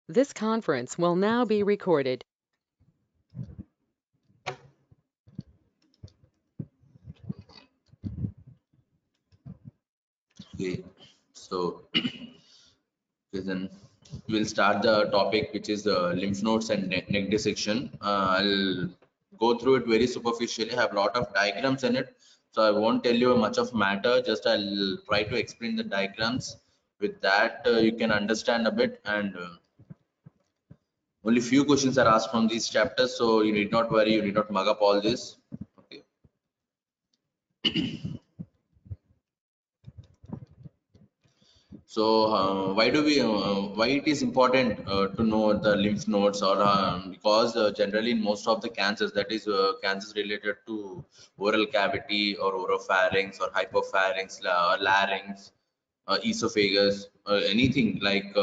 This conference will now be recorded. Okay, so then we'll start the topic, which is lymph nodes and neck dissection. I'll go through it very superficially. I have a lot of diagrams in it, so I won't tell you much of matter. Just I'll try to explain the diagrams. With that, you can understand a bit, and only few questions are asked from these chapters, so you need not worry. You need not mug up all this. Okay. So why it is important to know the lymph nodes, or because generally in most of the cancers, that is cancers related to oral cavity or oropharynx or hypopharynx, larynx, esophagus, anything like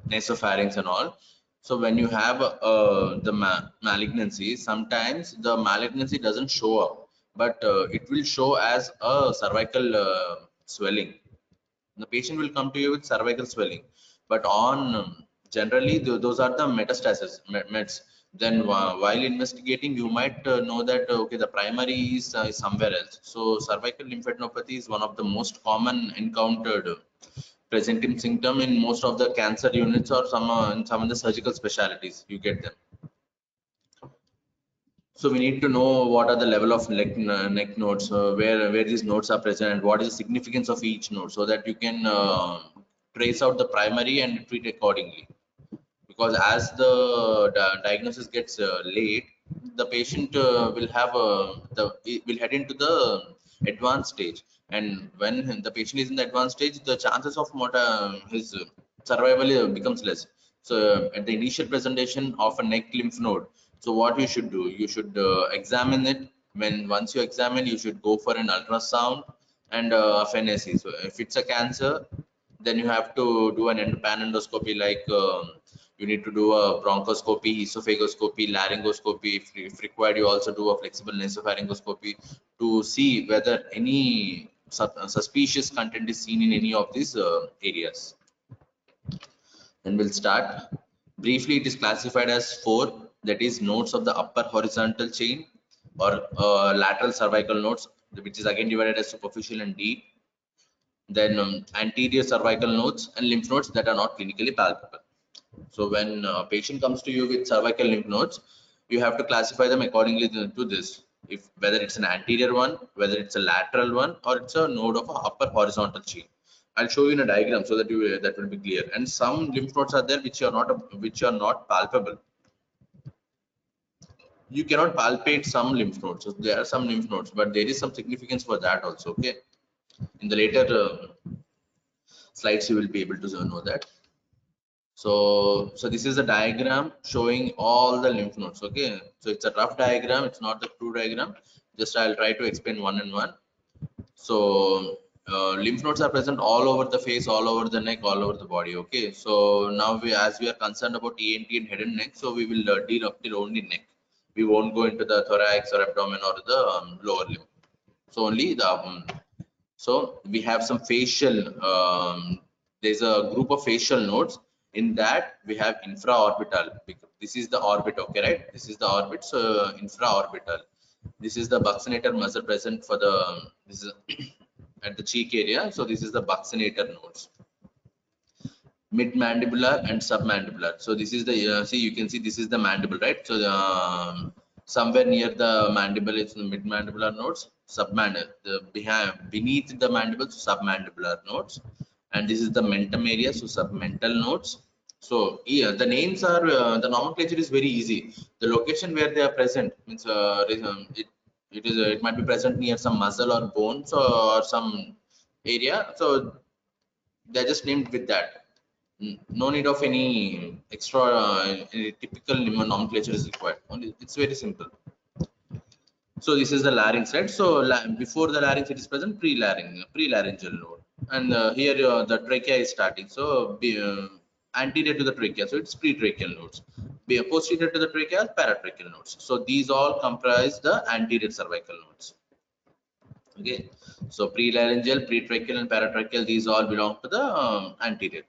nasopharynx and all. So when you have the malignancy, sometimes the malignancy doesn't show up, but it will show as a cervical swelling. The patient will come to you with cervical swelling, but on generally those are the metastasis mets. Then while investigating, you might know that okay, the primary is somewhere else. So cervical lymphadenopathy is one of the most common encountered presenting symptom in most of the cancer units, or in some of the surgical specialties you get them. So we need to know what are the level of neck nodes, where these nodes are present, and what is the significance of each node, so that you can trace out the primary and treat accordingly. Because as the diagnosis gets late, the patient will head into the advanced stage, and when the patient is in the advanced stage, the chances of his survival becomes less. So at the initial presentation of a neck lymph node, so what you should do, you should examine it. Once you examine, you should go for an ultrasound and FNAC. So if it's a cancer, then you have to do an pan endoscopy, like you need to do a bronchoscopy, esophagoscopy, laryngoscopy. If required, you also do a flexible nasopharyngoscopy to see whether any suspicious content is seen in any of these areas. Then we'll start. Briefly, it is classified as four, that is nodes of the upper horizontal chain, or lateral cervical nodes, which is again divided as superficial and deep. Then anterior cervical nodes and lymph nodes that are not clinically palpable. So when a patient comes to you with cervical lymph nodes, you have to classify them accordingly to this. If whether it's an anterior one, whether it's a lateral one, or it's a node of a upper horizontal chain. I'll show you in a diagram so that that will be clear. And some lymph nodes are there which are not palpable. You cannot palpate some lymph nodes. So there are some lymph nodes, but there is some significance for that also. Okay, in the later slides you will be able to know that. So this is a diagram showing all the lymph nodes. Okay, so it's a rough diagram, it's not the true diagram. Just I'll try to explain one and one. So lymph nodes are present all over the face, all over the neck, all over the body. Okay, so now as we are concerned about ENT and head and neck, so we will deal up till only neck. We won't go into the thorax or abdomen or the lower limb. So only the so we have some facial, there's a group of facial nodes. In that we have infraorbital. This is the orbit, okay, right? This is the orbit, so infraorbital. This is the buccinator muscle present for the, this is at the cheek area. So this is the buccinator nodes. Mid-mandibular and submandibular. So this is the, see, you can see this is the mandible, right? So somewhere near the mandible is the mid-mandibular nodes, submandibular, the beneath the mandible, so submandibular nodes, and this is the mentum area, so submental nodes. So yeah, the names are the nomenclature is very easy. The location where they are present means it might be present near some muscle or bones, or some area. So they're just named with that. No need of any extra any typical nomenclature is required. Only it's very simple. So this is the larynx, right? So before the larynx it is present pre-laryngeal node, and here the trachea is starting. So anterior to the trachea, so it's pretracheal nodes. Posterior to the trachea, paratracheal nodes. So these all comprise the anterior cervical nodes. Okay, so pre-laryngeal, pretracheal, and paratracheal, these all belong to the anterior.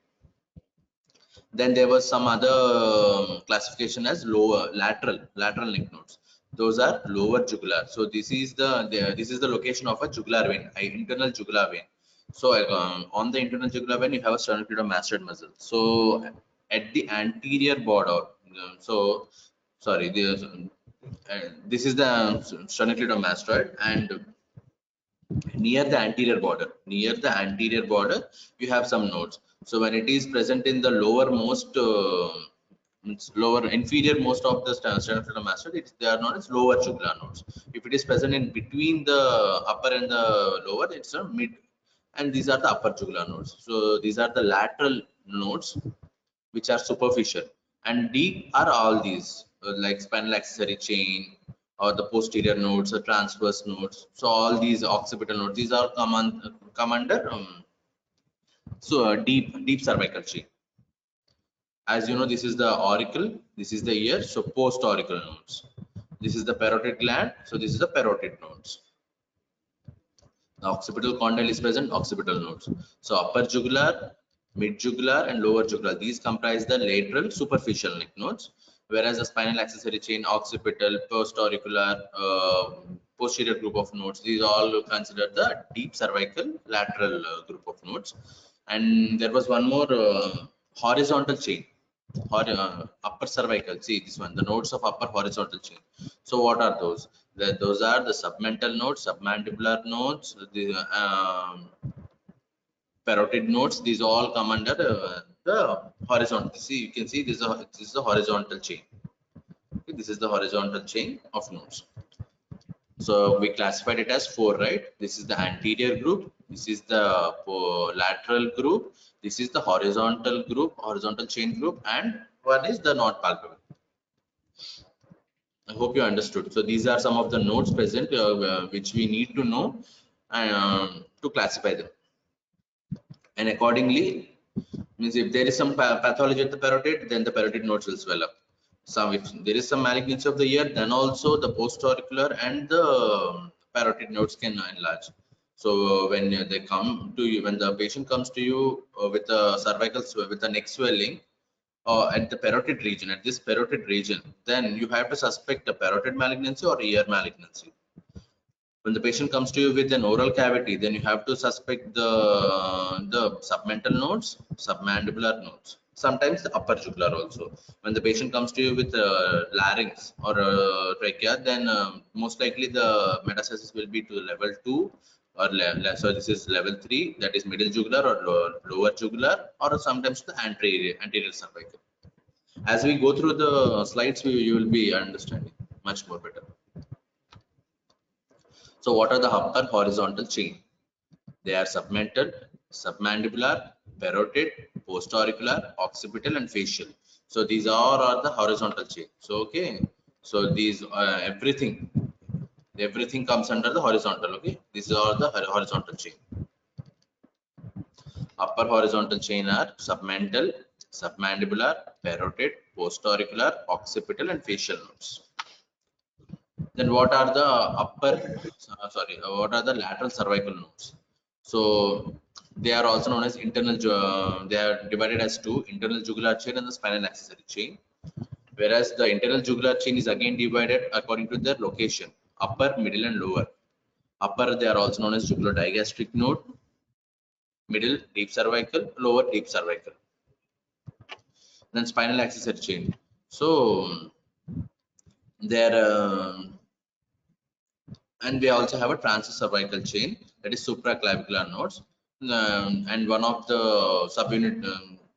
Then there was some other classification as lower lateral lymph nodes. Those are lower jugular. So this is the location of a jugular vein, internal jugular vein. So on the internal jugular vein, you have a sternocleidomastoid muscle. So at the anterior border, so sorry, this is the sternocleidomastoid, and near the anterior border you have some nodes. So when it is present in the lowermost lower inferior most of the sternocleidomastoid, they are known as lower jugular nodes. If it is present in between the upper and the lower, it's a mid, and these are the upper jugular nodes. So these are the lateral nodes which are superficial, and deep are all these like spinal accessory chain or the posterior nodes or transverse nodes. So all these occipital nodes, these are come under deep cervical chain. As you know, this is the auricle, this is the ear, so post auricle nodes. This is the parotid gland, so this is the parotid nodes. The occipital condyle is present, occipital nodes. So upper jugular, mid jugular, and lower jugular, these comprise the lateral superficial lymph nodes, whereas the spinal accessory chain, occipital, post-auricular, posterior group of nodes, these all considered the deep cervical lateral group of nodes. And there was one more horizontal chain, upper cervical. See this one, the nodes of upper horizontal chain. So what are those? Those are the submental nodes, submandibular nodes, the parotid nodes. These all come under the horizontal. See, you can see this is a horizontal chain. Okay, this is the horizontal chain of nodes. So we classified it as four, right? This is the anterior group, this is the lateral group, this is the horizontal group, horizontal chain group, and one is the not palpable. I hope you understood. So these are some of the nodes present which we need to know to classify them. And accordingly, means if there is some pathology at the parotid, then the parotid nodes will swell up. Some, if there is some malignancy of the ear, then also the post-auricular and the parotid nodes can enlarge. So when they come to you, when the patient comes to you with a cervical, with a neck swelling, at the parotid region, at this parotid region, then you have to suspect a parotid malignancy or ear malignancy. When the patient comes to you with an oral cavity, then you have to suspect the submental nodes, submandibular nodes, sometimes the upper jugular also. When the patient comes to you with larynx or trachea, then most likely the metastasis will be to level 2 or so this is level 3, that is middle jugular or lower jugular, or sometimes the anterior cervical. As we go through the slides, you will be understanding much more better. So what are the upper horizontal chain? They are submental, submandibular, parotid, post-auricular, occipital, and facial. So these all are the horizontal chain. So okay, so these everything comes under the horizontal. Okay, these are the horizontal chain. Upper horizontal chain are submental, submandibular, parotid, post-auricular, occipital, and facial nodes. Then what are the what are the lateral cervical nodes? So they are also known as internal, they are divided as two, internal jugular chain and the spinal accessory chain. Whereas the internal jugular chain is again divided according to their location, upper, middle, and lower. Upper, they are also known as jugular digastric node, middle, deep cervical, lower, deep cervical. Then spinal accessory chain. So there and we also have a transcervical chain, that is supraclavicular nodes, and one of the subunit,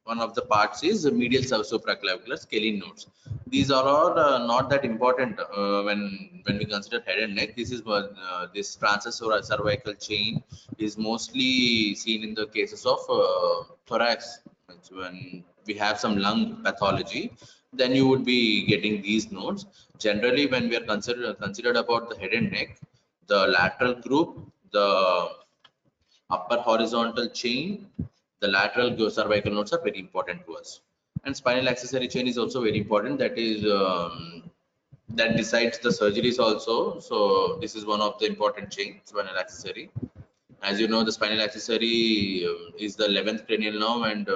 one of the parts is the medial supraclavicular scalene nodes. These are all not that important when we consider head and neck. This is this transcervical chain is mostly seen in the cases of thorax. When we have some lung pathology, then you would be getting these nodes. Generally, when we are considered about the head and neck, the lateral group, the upper horizontal chain, the lateral cervical nodes are very important to us. And spinal accessory chain is also very important. That is that decides the surgeries also. So this is one of the important chain, spinal accessory. As you know, the spinal accessory is the 11th cranial nerve, and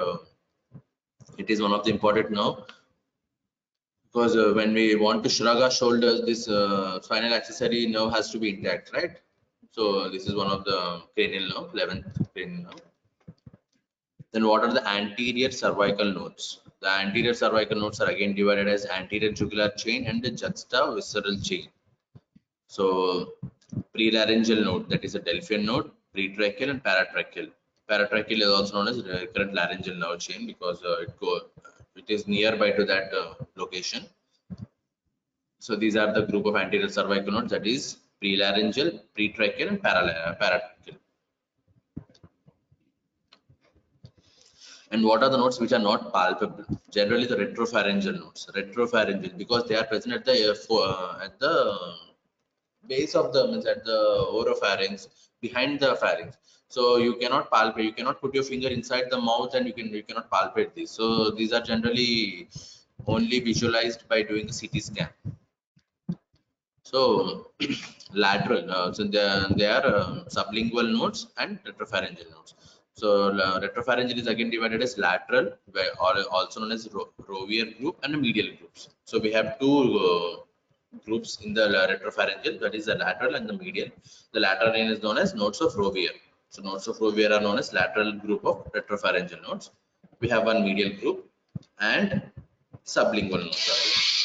It is one of the important nerve because when we want to shrug our shoulders, this spinal accessory nerve has to be intact, right? So this is one of the cranial nerve, 11th cranial nerve. Then what are the anterior cervical nodes? The anterior cervical nodes are again divided as anterior jugular chain and the juxtavisceral chain. So prelaryngeal node, that is a Delphian node, pretracheal and paratracheal. Paratracheal is also known as recurrent laryngeal nerve chain because it is nearby to that location. So these are the group of anterior cervical nodes, that is prelaryngeal, pretracheal and paratracheal. And what are the nodes which are not palpable? Generally, the retropharyngeal nodes. Retropharyngeal because they are present at the base of the means at the oropharynx, behind the pharynx. So you cannot palpate. You cannot put your finger inside the mouth, and you cannot palpate this. So these are generally only visualized by doing a CT scan. So lateral, so they are sublingual nodes and retropharyngeal nodes. So retropharyngeal is again divided as lateral, also known as Rovier group and medial groups. So we have two groups in the retropharyngeal, that is the lateral and the medial. The lateral is known as nodes of Rovier. So nodes of Rovier are known as lateral group of retropharyngeal nodes. We have one medial group and sublingual nodes.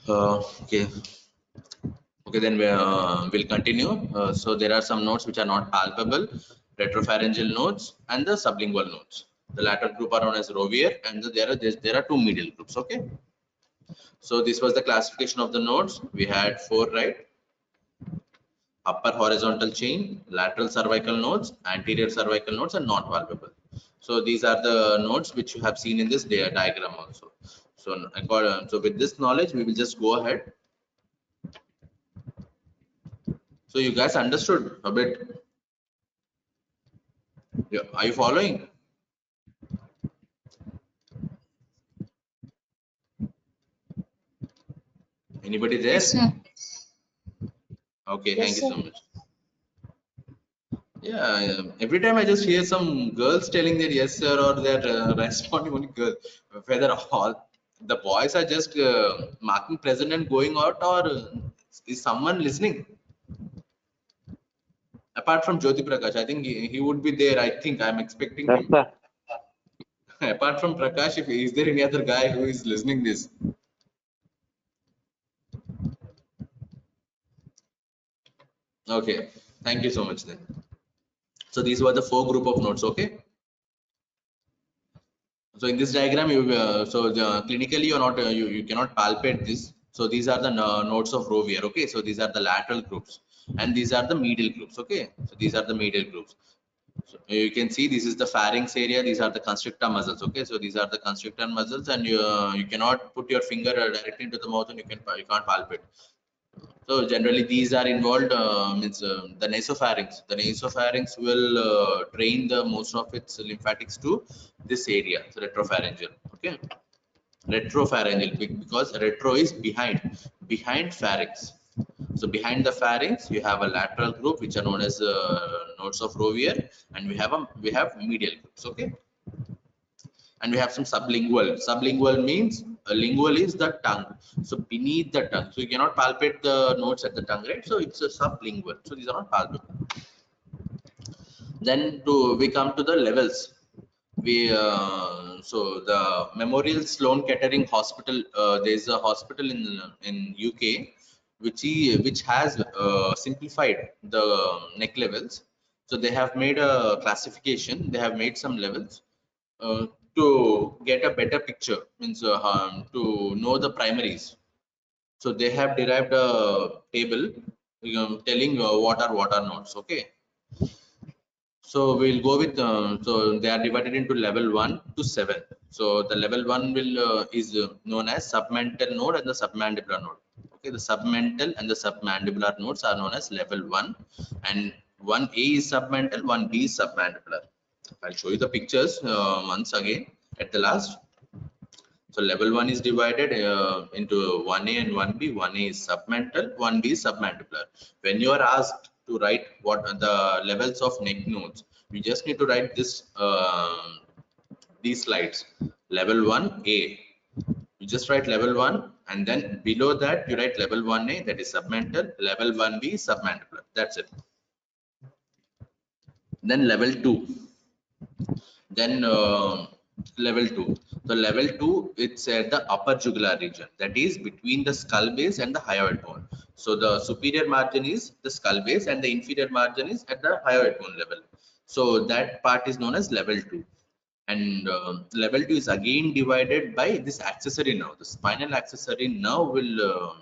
Okay. Okay, then we'll continue. So there are some nodes which are not palpable, retropharyngeal nodes and the sublingual nodes. The latter group are known as Rovier, and there are two medial groups. Okay. So this was the classification of the nodes. We had four, right? Upper horizontal chain, lateral cervical nodes, anterior cervical nodes, and not palpable. So these are the nodes which you have seen in this diagram also. So with this knowledge, we will just go ahead. So you guys understood a bit. Yeah, are you following? Anybody Yes, there? sir. Okay, thank Yes, you sir. so much. Yeah, every time I just hear some girls telling that yes sir, or they're responding only girl. Whether all the boys are just marking present and going out, or is someone listening? Apart from Jyoti Prakash, I think he would be there. I think I'm expecting Yes, him. sir. Apart from Prakash, if is there any other guy who is listening this? Okay, thank you so much then. So these were the four group of nodes. Okay. So in this diagram, clinically you're not you cannot palpate this. So these are the nodes of Rovier. Okay, so these are the lateral groups, and these are the medial groups. Okay, so these are the medial groups. So you can see this is the pharynx area. These are the constrictor muscles. Okay, so these are the constrictor muscles, and you cannot put your finger directly into the mouth, and you can't palpate. So generally these are involved means the nasopharynx. The nasopharynx will drain the most of its lymphatics to this area, so retropharyngeal. Okay, retropharyngeal because retro is behind pharynx. So behind the pharynx, you have a lateral group which are known as nodes of Rovier, and we have medial groups. Okay, and we have some sublingual. Sublingual means lingual is the tongue, so beneath the tongue, so you cannot palpate the nodes at the tongue, right? So it's a sublingual, so these are not palpable. Then we come to the levels. We so the Memorial Sloan Kettering Hospital, there is a hospital in UK which has simplified the neck levels. So they have made a classification, they have made some levels uh, to get a better picture, means to know the primaries. So they have derived a table, telling what are nodes. Okay, so we'll go with so they are divided into level 1 to 7. So the level 1 will is known as submental node and the submandibular node. Okay, the submental and the submandibular nodes are known as level 1, and 1A is submental, 1B is submandibular. I'll show you the pictures once again at the last. So level 1 is divided into 1A and 1B. 1A is submental, 1B is submandibular. When you are asked to write what are the levels of neck nodes, you just need to write this these slides. Level 1A, you just write level 1, and then below that you write level 1A, that is submental, level 1B is submandibular. That's it. Then level 2. Then level 2. So level 2, it's at the upper jugular region, that is between the skull base and the hyoid bone. So the superior margin is the skull base and the inferior margin is at the hyoid bone level. So that part is known as level 2. And level 2 is again divided by this accessory nerve. The spinal accessory nerve will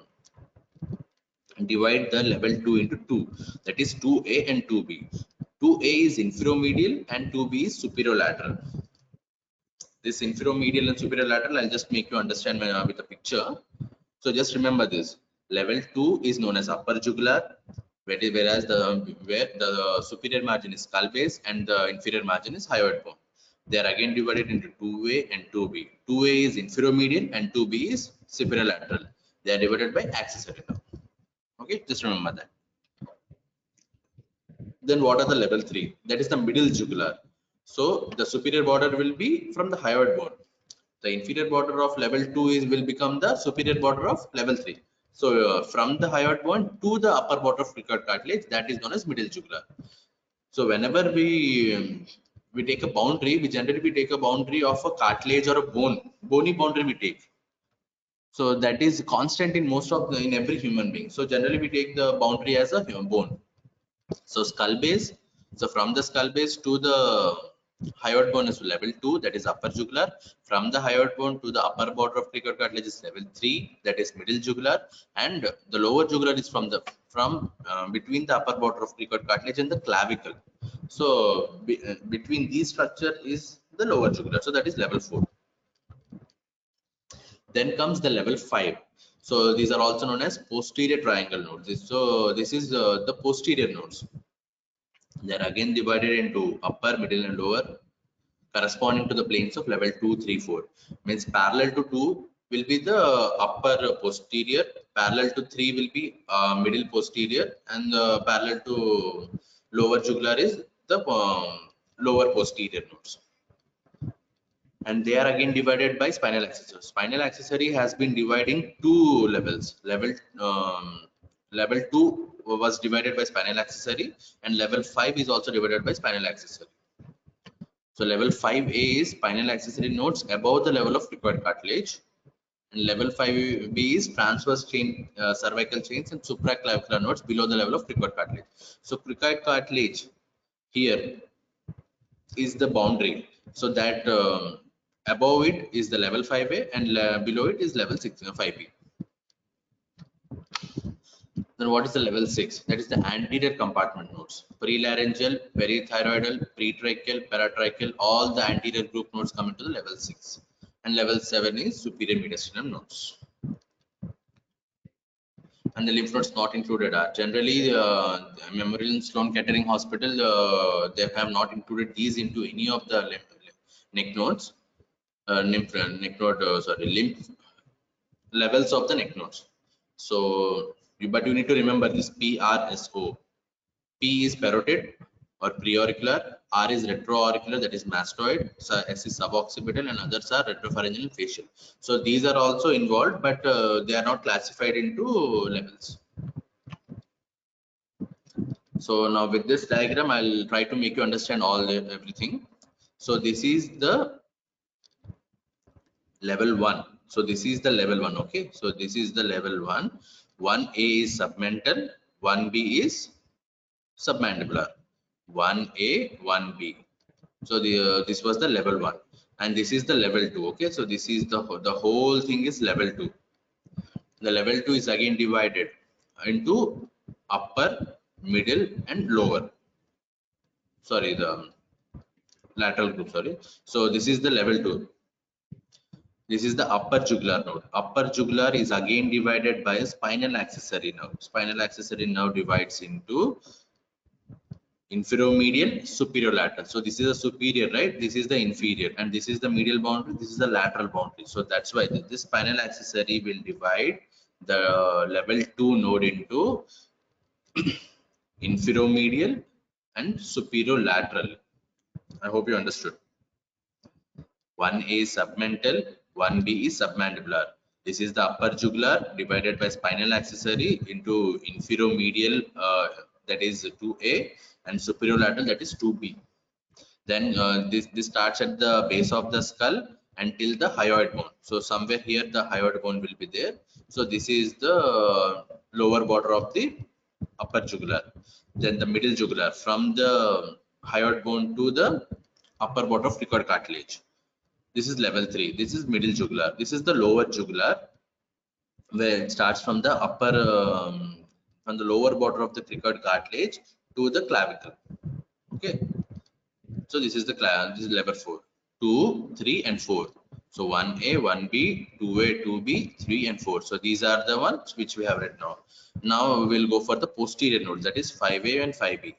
divide the level 2 into 2, that is 2A and 2B. 2A is infromedial and 2B is superolateral. This infromedial and superolateral, I'll just make you understand with a picture. So just remember this. Level 2 is known as upper jugular, whereas where the superior margin is skull base and the inferior margin is hyoid bone. They are again divided into 2A and 2B. 2A is infromedial and 2B is superolateral. They are divided by accessory nerve. Okay, just remember that. Then what are the level 3? That is the middle jugular. So the superior border will be from the hyoid bone. The inferior border of level 2 is will become the superior border of level 3. So from the hyoid bone to the upper border of cricoid cartilage, that is known as middle jugular. So whenever we take a boundary, we generally we take a boundary of a cartilage or a bony boundary we take. So that is constant in most of in every human being. So generally we take the boundary as a human bone. So skull base, so from the skull base to the hyoid bone is level 2, that is upper jugular. From the hyoid bone to the upper border of cricoid cartilage is level 3, that is middle jugular. And the lower jugular is from between the upper border of cricoid cartilage and the clavicle. So between these structure is the lower jugular, so that is level 4. Then comes the level 5. So these are also known as posterior triangle nodes. So this is the posterior nodes. They are again divided into upper, middle and lower, corresponding to the planes of level 2, 3, 4. Means parallel to 2 will be the upper posterior, parallel to 3 will be middle posterior, and parallel to lower jugular is the lower posterior nodes. And they are again divided by spinal accessory. Spinal accessory has been dividing two levels. Level 2 was divided by spinal accessory, and level 5 is also divided by spinal accessory. So level 5A is spinal accessory nodes above the level of cricoid cartilage, and level 5B is transverse chain, cervical chains and supraclavicular nodes below the level of cricoid cartilage. So cricoid cartilage here is the boundary, so that above it is the level 5A and below it is level 5B. Then what is the level 6? That is the anterior compartment nodes. Prelaryngeal, perithyroidal, pretracheal, paratracheal, all the anterior group nodes come into the level 6. And level 7 is superior mediastinum nodes. And the lymph nodes not included are generally Memorial Sloan Kettering Hospital, they have not included these into any of the neck nodes, lymph levels of the neck nodes. So but you need to remember this PRSO. P is parotid or preauricular, R is retroauricular, that is mastoid, so S is suboccipital, and others are retropharyngeal and facial. So these are also involved, but they are not classified into levels. So now with this diagram, I'll try to make you understand everything. So this is the level 1. So this is the level 1. Okay, so this is the level 1. 1A is submental, 1B is submandibular. 1A, 1B. So this was the level 1, and this is the level 2. Okay, so this is the whole thing is level 2. The level 2 is again divided into upper, middle and lower. Sorry, the lateral group, sorry. So this is the level 2. This is the upper jugular node. Upper jugular is again divided by a spinal accessory nerve. Spinal accessory nerve divides into inferior-medial, superior-lateral. So this is the superior, right? This is the inferior, and this is the medial boundary. This is the lateral boundary. So that's why this spinal accessory will divide the level 2 node into inferior-medial and superior-lateral. I hope you understood. 1A is submental, 1B is submandibular. This is the upper jugular divided by spinal accessory into inferior-medial, that is 2A, and superior-lateral, that is 2B. Then this starts at the base of the skull until the hyoid bone. So somewhere here the hyoid bone will be there. So this is the lower border of the upper jugular. Then the middle jugular from the hyoid bone to the upper border of cricoid cartilage. This is level 3. This is middle jugular. This is the lower jugular, where it starts from the from the lower border of the cricoid cartilage to the clavicle. Okay. So this is this is level 4. 2, 3 and 4. So 1A, 1B, 2A, 2B, 3 and 4. So these are the ones which we have read now. Now we will go for the posterior nodes, that is 5A and 5B.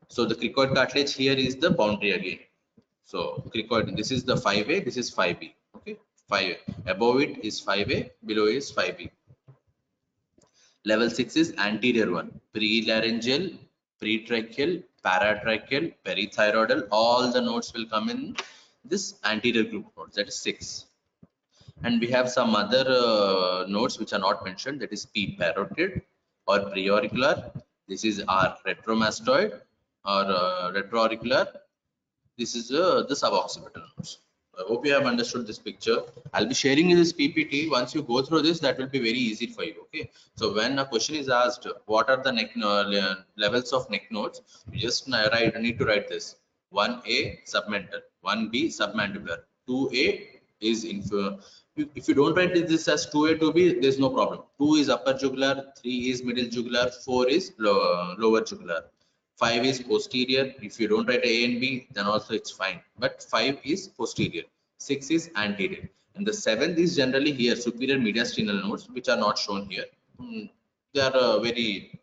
So the cricoid cartilage here is the boundary again. So cricoid, this is the 5A, this is 5B. Okay, 5A. Above it is 5A, below is 5B. Level 6 is anterior one. Prelaryngeal, pretracheal, paratracheal, perithyroidal. All the nodes will come in this anterior group nodes. That is 6. And we have some other nodes which are not mentioned. That is P parotid or preauricular. This is R retromastoid or retroauricular. This is the suboccipital nodes. I hope you have understood this picture. I'll be sharing you this PPT. Once you go through this, that will be very easy for you. Okay. So when a question is asked, what are the levels of neck nodes? You just need to write this. 1A submental, 1B submandibular, 2A is inferior. If you don't write this as 2A, 2B, there's no problem. 2 is upper jugular, 3 is middle jugular, 4 is lower jugular. 5 is posterior. If you don't write A and B, then also it's fine. But 5 is posterior. 6 is anterior. And the 7th is generally here, superior mediastinal nodes, which are not shown here. They are very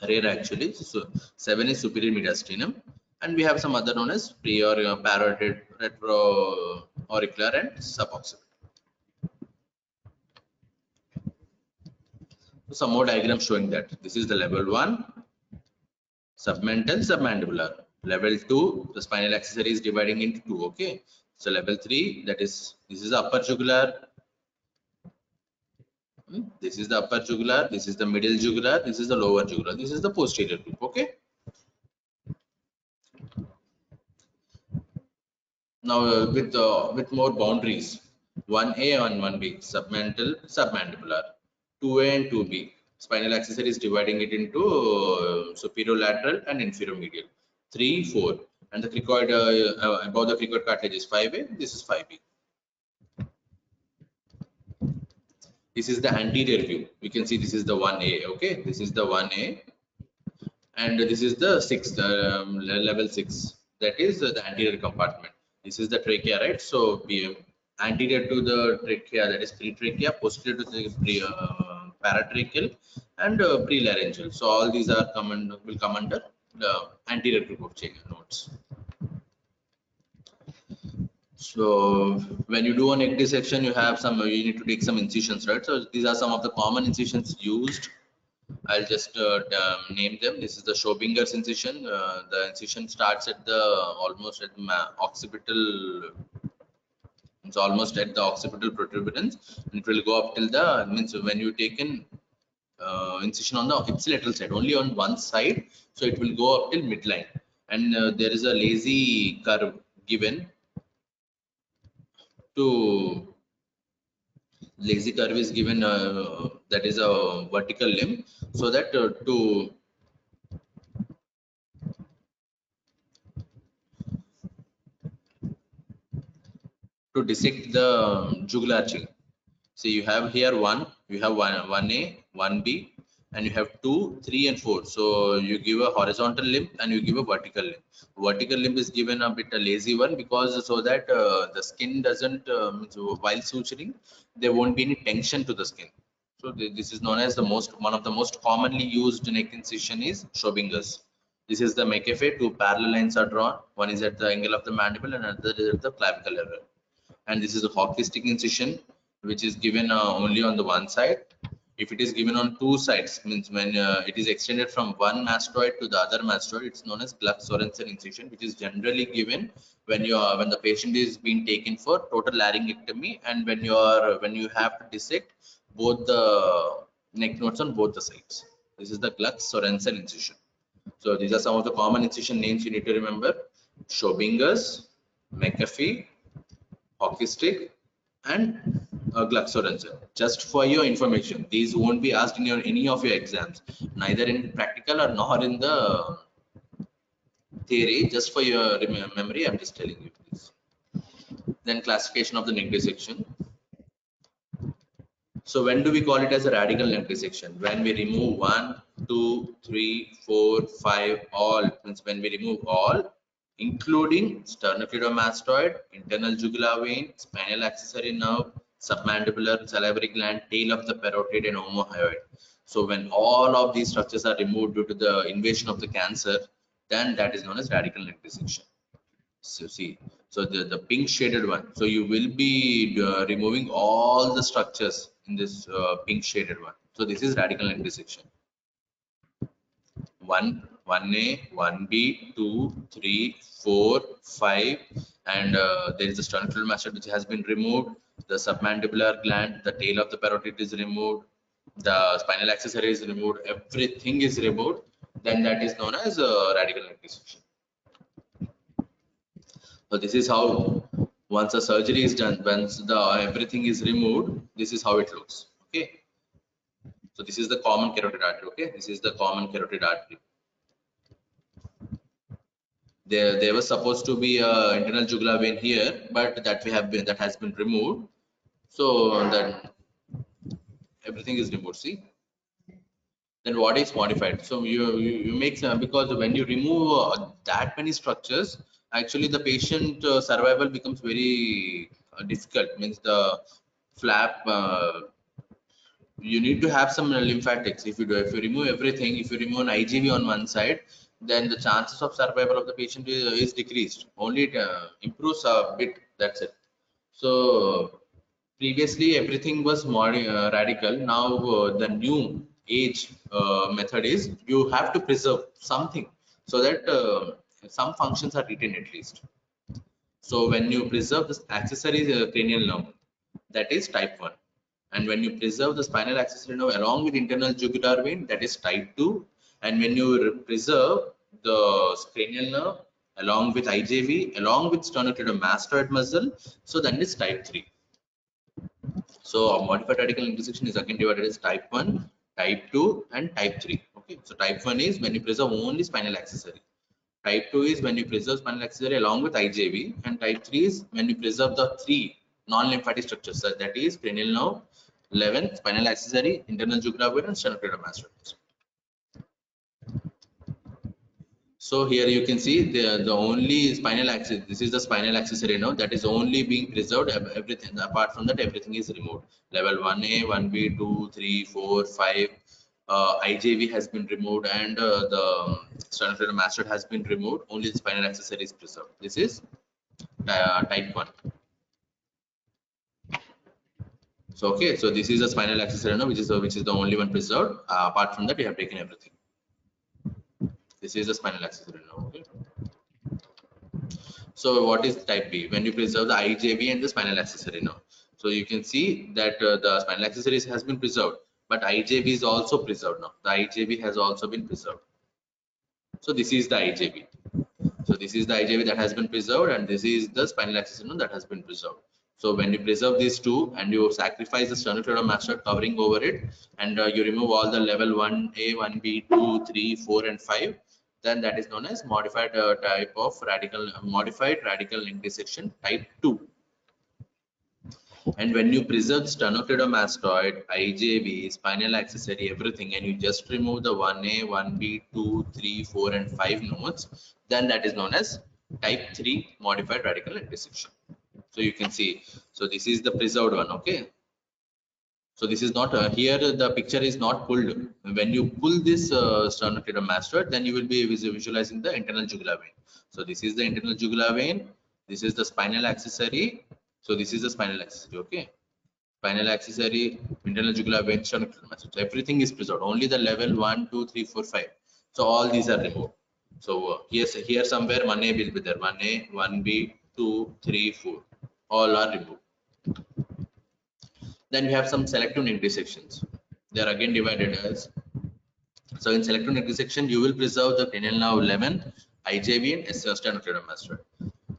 rare actually. So 7 is superior mediastinum. And we have some other known as parotid, retroauricular and suboccipital. So some more diagrams showing that. This is the level 1. Submental, submandibular. Level 2, the spinal accessory is dividing into 2. Okay. So level 3, that is, this is the upper jugular. This is the upper jugular. This is the middle jugular. This is the lower jugular. This is the posterior group. Okay. Now with more boundaries. 1A and 1B, submental, submandibular. 2A and 2B. Spinal accessory is dividing it into superior lateral and inferior medial. 3, 4. And the cricoid above the cricoid cartilage is 5A. This is 5B. This is the anterior view. We can see this is the 1A. Okay, this is the 1A, and this is the 6th level 6. That is the anterior compartment. This is the trachea, right? So anterior to the trachea, that is pretrachea, posterior to the paratracheal, and prelaryngeal. So all these are will come under the anterior group of nodes. So when you do a neck dissection, you have some, you need to take some incisions, right? So these are some of the common incisions used. I'll just name them. This is the Schobinger's incision. The incision starts at the almost at the occipital. It's almost at the occipital protuberance, and it will go up till the, means when you take in incision on the ipsilateral side, only on one side. So it will go up till midline, and there is a lazy curve given to lazy curve is given, that is a vertical limb, so that to dissect the jugular chain. So you have here you have one A, one B, and you have 2, 3, and 4. So you give a horizontal limb and you give a vertical limb. Vertical limb is given a bit a lazy one, because so that the skin doesn't, while suturing, there won't be any tension to the skin. So this is known as one of the most commonly used neck incision is Schobinger's. This is the McAfee. Two parallel lines are drawn. One is at the angle of the mandible and another is at the clavicle level. And this is a hockey stick incision, which is given only on the one side. If it is given on two sides, means when it is extended from one mastoid to the other mastoid, it's known as Gluck-Sorensen incision, which is generally given when when the patient is being taken for total laryngectomy, and when you have to dissect both the neck nodes on both the sides. This is the Gluck-Sorensen incision. So these are some of the common incision names you need to remember: Schobinger's, McAfee, hockey stick, and Gluck-Sorensen. Just for your information, these won't be asked in any of your exams, neither in practical or nor in the theory. Just for your memory, I'm just telling you this. Then classification of the neck dissection. So when do we call it as a radical neck dissection? When we remove 1, 2, 3, 4, 5, all. Means when we remove all, including sternocleidomastoid, internal jugular vein, spinal accessory nerve, submandibular, salivary gland, tail of the parotid, and omohyoid. So when all of these structures are removed due to the invasion of the cancer, then that is known as radical neck dissection. So see, so the pink shaded one. So you will be removing all the structures in this pink shaded one. So this is radical neck dissection. 1A, 1B, 2, 3, 4, 5, and there is a sternocleidomastoid mastoid which has been removed. The submandibular gland, the tail of the parotid is removed. The spinal accessory is removed. Everything is removed. Then that is known as radical neck dissection. So this is how, once a surgery is done, once the everything is removed, this is how it looks. Okay. So this is the common carotid artery. Okay, this is the common carotid artery. There was supposed to be a internal jugular vein here, but that has been removed. So then everything is removed. See. Then what is modified? So you make because when you remove that many structures, actually the patient survival becomes very difficult. Means the flap, you need to have some lymphatics. If you remove everything, if you remove an IGV on one side, then the chances of survival of the patient is decreased. Only it improves a bit. That's it. So previously everything was more radical. Now the new age method is you have to preserve something so that some functions are retained at least. So when you preserve this accessory cranial nerve, that is type 1. And when you preserve the spinal accessory nerve along with internal jugular vein, that is type 2. And when you preserve the cranial nerve along with IJV, along with sternocleidomastoid muscle, so that is type 3. So a modified radical intersection is again divided as type 1, type 2, and type 3. Okay, so type 1 is when you preserve only spinal accessory. Type 2 is when you preserve spinal accessory along with IJV, and type 3 is when you preserve the three non-lymphatic structures, that is cranial nerve, 11, spinal accessory, internal jugular vein, and sternocleidomastoid. So here you can see the only spinal axis. This is the spinal accessory nerve that is only being preserved. Everything apart from that, everything is removed. Level 1A, 1B, 2, 3, 4, 5. IJV has been removed, and the sternocleidomastoid has been removed. Only the spinal accessory is preserved. This is type 1. So okay, so this is a spinal accessory nerve, which is the only one preserved. Apart from that, we have taken everything. This is the spinal accessory nerve. Okay. So what is type B? When you preserve the IJV and the spinal accessory nerve. So you can see that the spinal accessories has been preserved, but IJB is also preserved now. The IJB has also been preserved. So this is the IJB. So this is the IJB that has been preserved, and this is the spinal axis syndrome that has been preserved. So when you preserve these two and you sacrifice the sternocleidomastoid covering over it, and you remove all the level 1A, 1B, 2, 3, 4, and 5, then that is known as modified type of radical modified radical link dissection type 2. And when you preserve sternocleidomastoid, IJB, spinal accessory, everything, and you just remove the 1A, 1B, 2, 3, 4, and 5 nodes, then that is known as type 3 modified radical dissection. So you can see, so this is the preserved one, okay? So this is not here. The picture is not pulled. When you pull this sternocleidomastoid, then you will be visualizing the internal jugular vein. So this is the internal jugular vein. This is the spinal accessory. So this is the spinal accessory. Okay, spinal accessory, internal jugular vein, sternocleidomastoid. So everything is preserved. Only the level 1, 2, 3, 4, 5. So all these are removed. So here somewhere 1A will be there. 1A, 1B, 2, 3, 4. All are removed. Then we have some selective neck dissections. They are again divided as, so in selective neck dissection, you will preserve the cranial nerve 11, IJV, and sternocleidomastoid.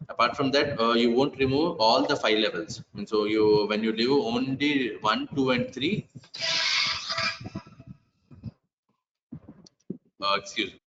Apart from that, you won't remove all the 5 levels. And so you, when you leave only 1, 2, and 3, excuse me.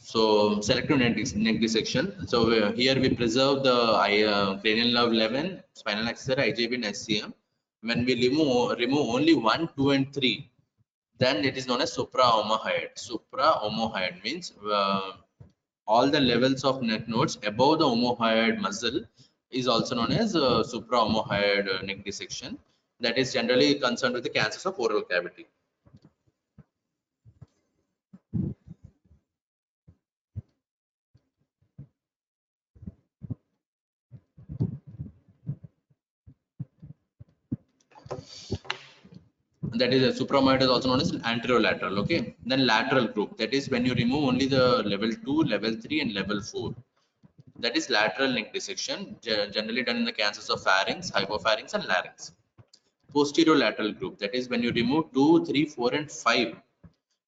So selective neck dissection. So here we preserve the cranial nerve 11, spinal accessory, IJB, and SCM. When we remove only 1, 2, and 3, then it is known as supraomohyoid. Supraomohyoid means all the levels of neck nodes above the omohyoid muscle is also known as supraomohyoid neck dissection. That is generally concerned with the cancers of oral cavity. That is a supraomohyoid is also known as anterolateral. Okay, then lateral group, that is when you remove only the level 2, level 3, and level 4. That is lateral neck dissection, generally done in the cancers of pharynx, hypopharynx, and larynx. Posterior lateral group, that is when you remove 2, 3, 4, and 5.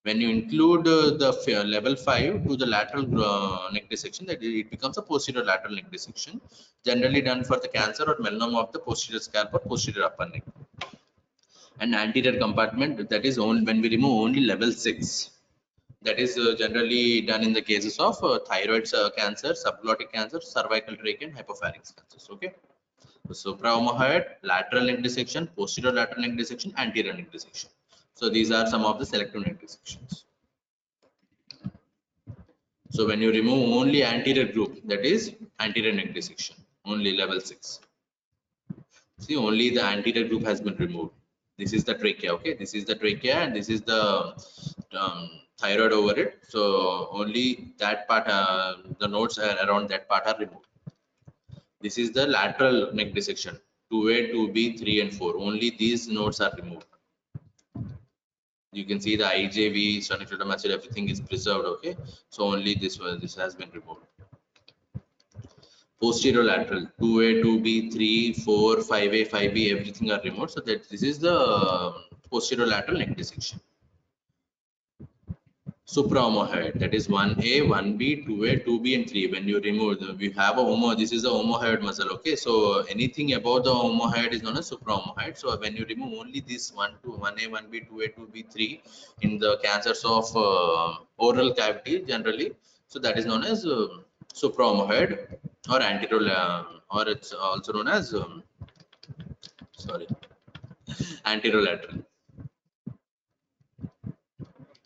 When you include the level 5 to the lateral neck dissection, that it becomes a posterior lateral neck dissection, generally done for the cancer or melanoma of the posterior scalp or posterior upper neck. And anterior compartment, that is only when we remove only level 6. That is generally done in the cases of thyroid cancer, subglottic cancer, cervical trachea, and hypopharynx cancers. Okay, so supraomohyoid, lateral neck dissection, posterior lateral neck dissection, anterior neck dissection. So these are some of the selective neck dissections. So when you remove only anterior group, that is anterior neck dissection, only level 6. See, only the anterior group has been removed. This is the trachea. Okay, this is the trachea, and this is the thyroid over it. So only that part, the nodes around that part are removed. This is the lateral neck dissection, 2A, 2B, 3, and 4. Only these nodes are removed. You can see the IJV, sternocleidomastoid, everything is preserved. Okay, so only this has been removed. Posterior lateral, 2A, 2B, 3, 4, 5A, 5B, everything are removed. So that this is the posterior lateral neck dissection. suprahomohyoid, that is 1A, 1B, 2A, 2B, and 3. When you remove, we have a this is a homohyoid muscle. Okay, so anything above the homohyoid is known as suprahomohyoid. So when you remove only this 1A, 1B, 2A, 2B, 3 in the cancers of oral cavity generally, so that is known as suprahomohyoid or anterior, or it's also known as sorry, anterolateral.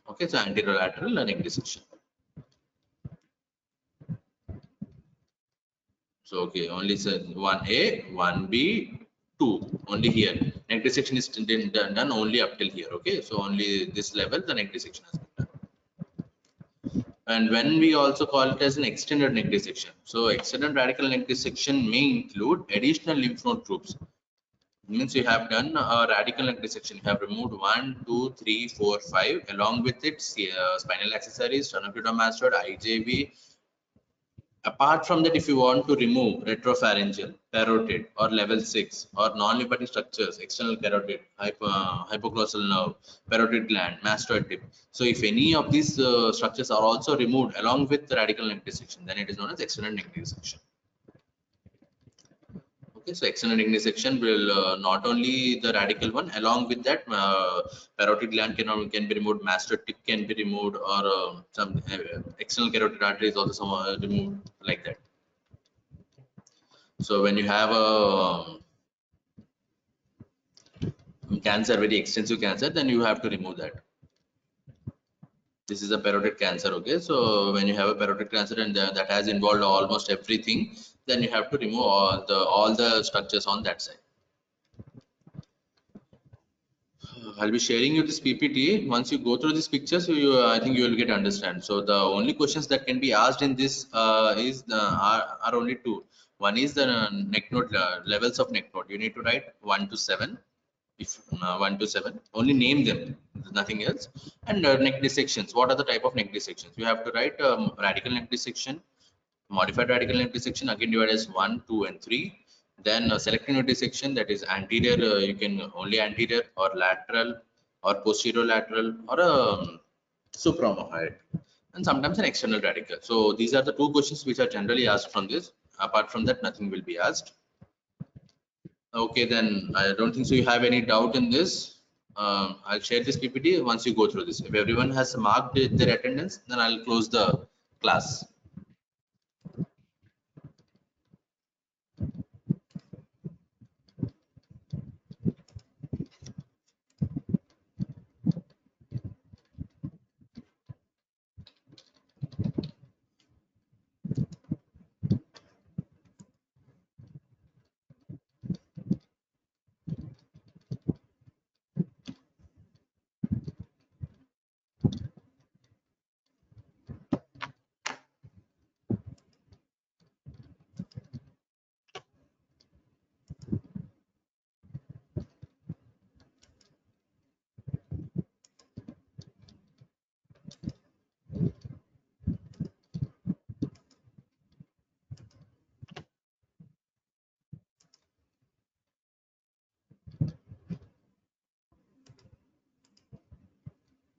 Okay, so anterolateral neck dissection. So okay, only one A, one B, two. Only here. Neck dissection is done only up till here. Okay, so only this level the neck dissection has been done. And when we also call it as an extended neck dissection. So extended radical neck dissection may include additional lymph node groups. Means you have done a radical neck dissection. You have removed 1, 2, 3, 4, 5 along with its spinal accessories, sternocleidomastoid, IJV. Apart from that, if you want to remove retropharyngeal, parotid, or level 6, or non-lymphatic structures, external carotid, hypoglossal nerve, parotid gland, mastoid tip. So, if any of these structures are also removed along with the radical neck dissection, then it is known as external neck dissection. Okay, so external neck dissection will not only the radical one, along with that, parotid gland can be removed, mastoid tip can be removed, or some external carotid artery is also removed like that. So when you have a cancer, very extensive cancer, then you have to remove that. This is a parotid cancer. Okay, so when you have a parotid cancer and that has involved almost everything, then you have to remove all the structures on that side. I'll be sharing you this PPT. Once you go through these pictures, I think you will get understand. So the only questions that can be asked in this are only two. One is the neck node levels of neck node. You need to write 1 to 7. If 1 to 7, only name them, nothing else. And neck dissections. What are the type of neck dissections? You have to write radical neck dissection, modified radical neck dissection, again divided as 1, 2, and 3. Then selective neck dissection, that is anterior, you can only anterior or lateral or posterior lateral or suprahomohyoid, and sometimes an external radical. So these are the two questions which are generally asked from this. Apart from that, nothing will be asked. Okay, then I don't think so you have any doubt in this. I'll share this PPT once you go through this. If everyone has marked their attendance, then I'll close the class.